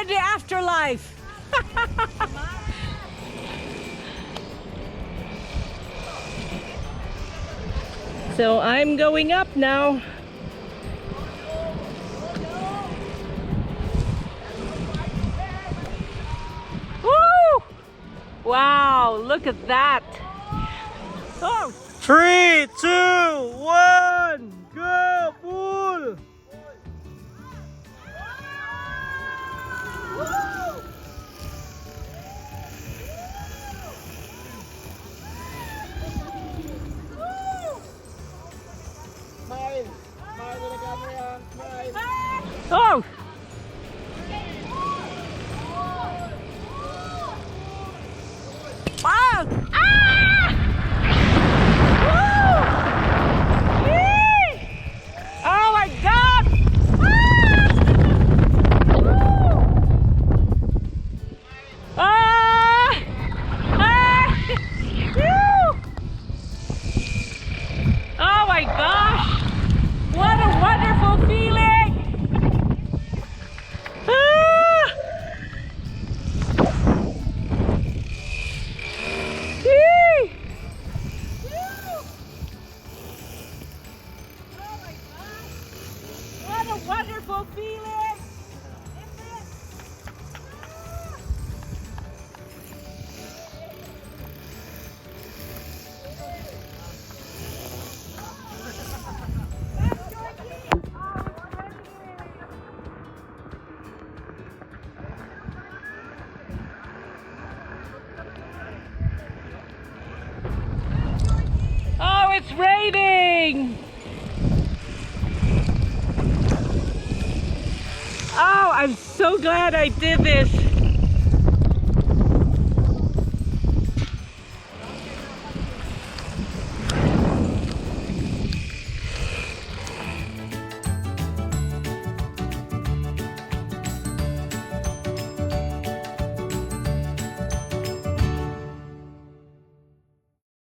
in the afterlife. So I'm going up now. Woo! Wow, look at that. Oh. 3, 2, 1, go, pull! Smile! Smile to the camera! Smile! Oh! Wow! Ah! Woo! Yee! Oh my God! Ah! Woo! Ah! Ah! Woo! Oh my gosh! What a wonderful feeling! Ah! Yee! Oh my gosh! What a wonderful feeling! Oh, it's raining! Oh, I'm so glad I did this.